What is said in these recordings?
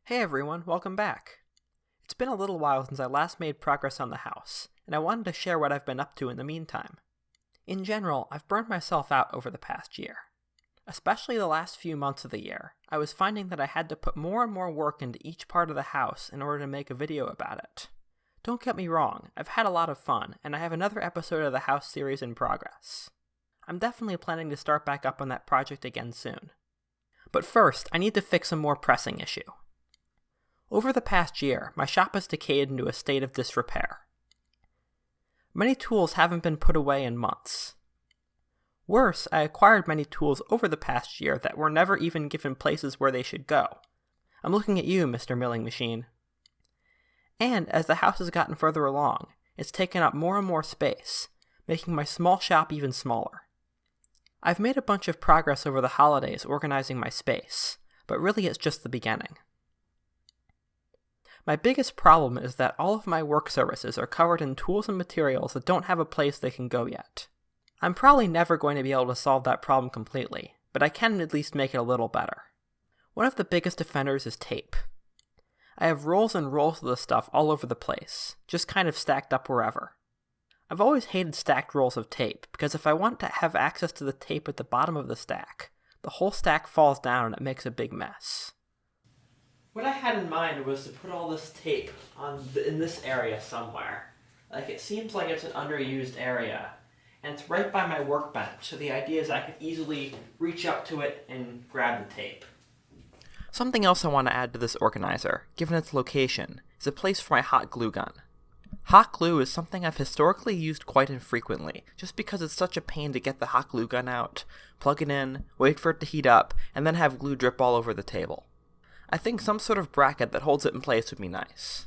Hey everyone, welcome back. It's been a little while since I last made progress on the house, and I wanted to share what I've been up to in the meantime. In general, I've burned myself out over the past year. Especially the last few months of the year, I was finding that I had to put more and more work into each part of the house in order to make a video about it. Don't get me wrong, I've had a lot of fun, and I have another episode of the house series in progress. I'm definitely planning to start back up on that project again soon. But first, I need to fix a more pressing issue. Over the past year, my shop has decayed into a state of disrepair. Many tools haven't been put away in months. Worse, I acquired many tools over the past year that were never even given places where they should go. I'm looking at you, Mr. Milling Machine. And as the house has gotten further along, it's taken up more and more space, making my small shop even smaller. I've made a bunch of progress over the holidays organizing my space, but really it's just the beginning. My biggest problem is that all of my work surfaces are covered in tools and materials that don't have a place they can go yet. I'm probably never going to be able to solve that problem completely, but I can at least make it a little better. One of the biggest offenders is tape. I have rolls and rolls of the stuff all over the place, just kind of stacked up wherever. I've always hated stacked rolls of tape, because if I want to have access to the tape at the bottom of the stack, the whole stack falls down and it makes a big mess. What I had in mind was to put all this tape in this area somewhere. It seems like it's an underused area, and it's right by my workbench, so the idea is I could easily reach up to it and grab the tape. Something else I want to add to this organizer, given its location, is a place for my hot glue gun. Hot glue is something I've historically used quite infrequently, just because it's such a pain to get the hot glue gun out, plug it in, wait for it to heat up, and then have glue drip all over the table. I think some sort of bracket that holds it in place would be nice.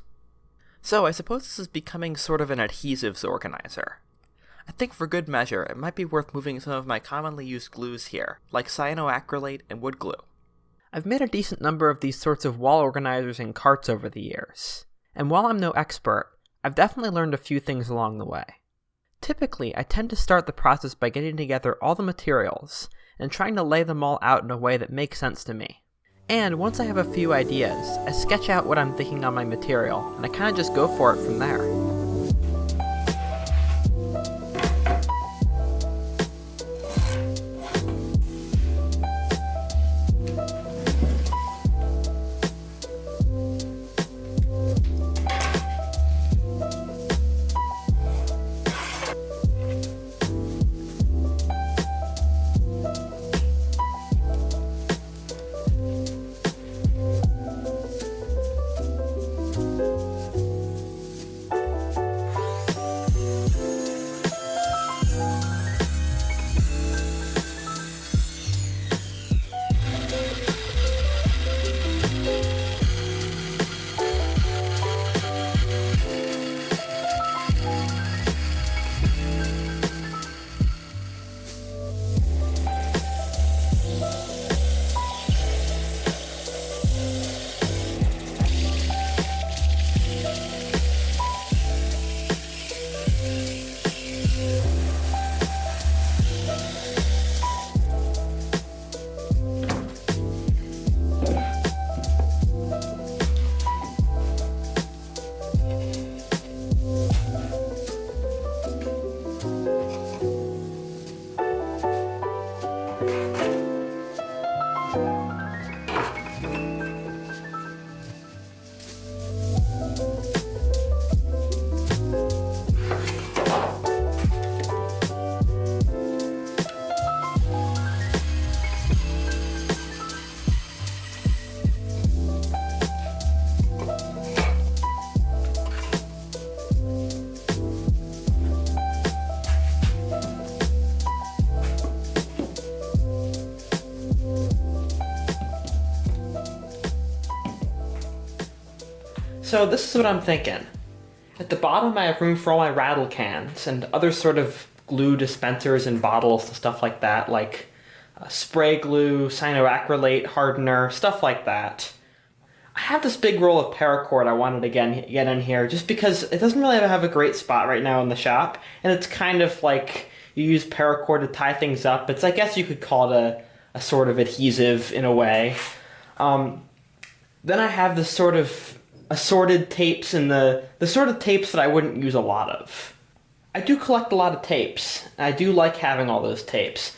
So I suppose this is becoming sort of an adhesives organizer. I think for good measure, it might be worth moving some of my commonly used glues here, like cyanoacrylate and wood glue. I've made a decent number of these sorts of wall organizers and carts over the years, and while I'm no expert, I've definitely learned a few things along the way. Typically, I tend to start the process by getting together all the materials and trying to lay them all out in a way that makes sense to me. And once I have a few ideas, I sketch out what I'm thinking on my material, and I kind of just go for it from there. So this is what I'm thinking. At the bottom I have room for all my rattle cans and other sort of glue dispensers and bottles and stuff like that, like spray glue, cyanoacrylate, hardener, stuff like that. I have this big roll of paracord I wanted to get in here just because it doesn't really have a great spot right now in the shop, and it's kind of like you use paracord to tie things up. I guess you could call it a sort of adhesive in a way. Then I have this sort of assorted tapes and the sort of tapes that I wouldn't use a lot of. I do collect a lot of tapes, and I do like having all those tapes.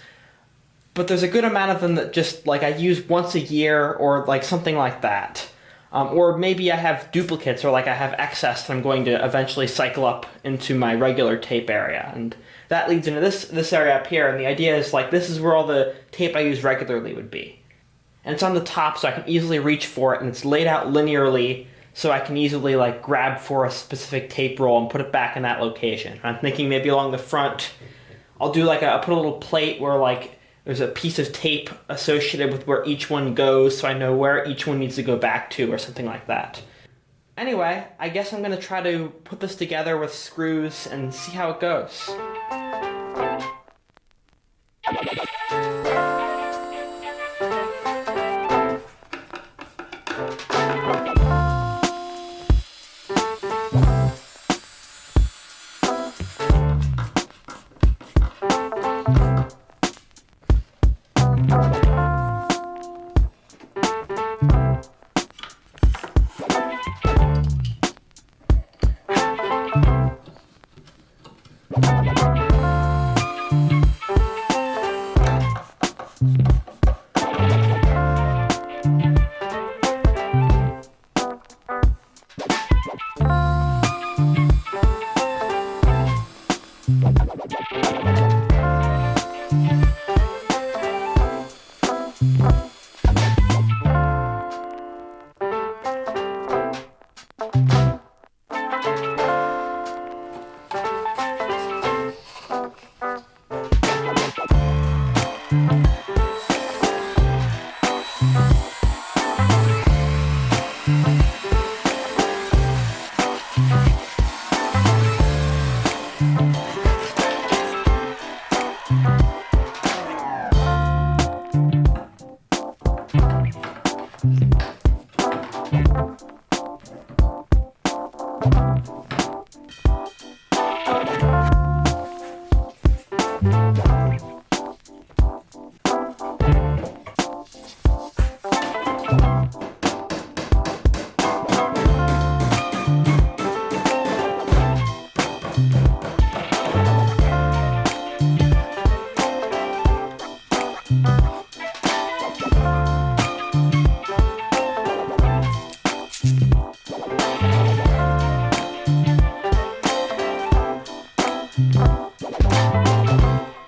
But there's a good amount of them that just, like, I use once a year or, like, something like that. Or maybe I have duplicates or, like, I have excess that I'm going to eventually cycle up into my regular tape area. And that leads into this area up here, and the idea is, like, this is where all the tape I use regularly would be. And it's on the top so I can easily reach for it, and it's laid out linearly so I can easily, like, grab for a specific tape roll and put it back in that location. I'm thinking maybe along the front, I'll do, like, I'll put a little plate where, like, there's a piece of tape associated with where each one goes so I know where each one needs to go back to or something like that. Anyway, I guess I'm going to try to put this together with screws and see how it goes.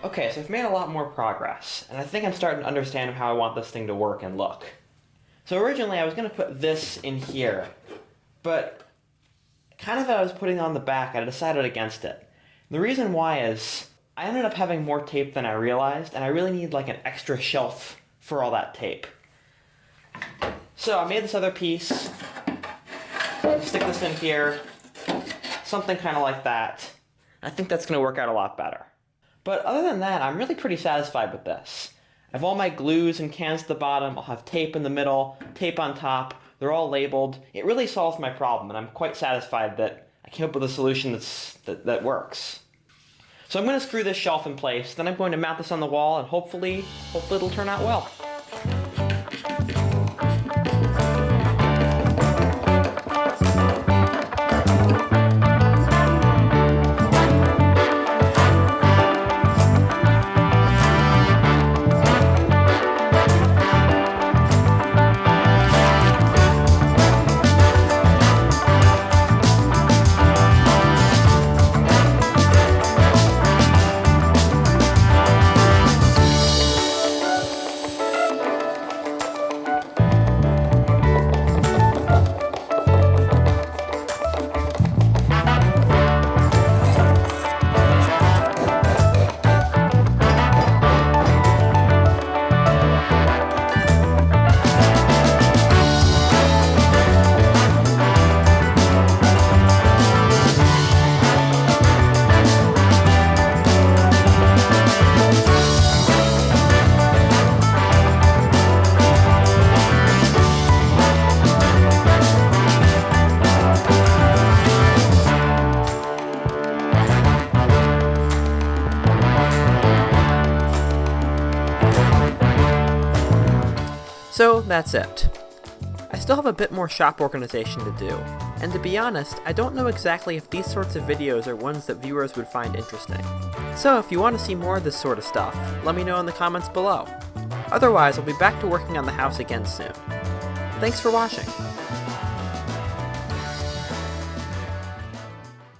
Okay, so I've made a lot more progress, and I think I'm starting to understand how I want this thing to work and look. So originally I was going to put this in here, but kind of as I was putting it on the back, I decided against it. The reason why is I ended up having more tape than I realized, and I really need like an extra shelf for all that tape. So I made this other piece, stick this in here, something kind of like that. I think that's going to work out a lot better. But other than that, I'm really pretty satisfied with this. I have all my glues and cans at the bottom, I'll have tape in the middle, tape on top, they're all labeled. It really solves my problem, and I'm quite satisfied that I came up with a solution that works. So I'm going to screw this shelf in place, then I'm going to mount this on the wall, and hopefully it'll turn out well. So that's it. I still have a bit more shop organization to do, and to be honest, I don't know exactly if these sorts of videos are ones that viewers would find interesting. So if you want to see more of this sort of stuff, let me know in the comments below. Otherwise, I'll be back to working on the house again soon. Thanks for watching!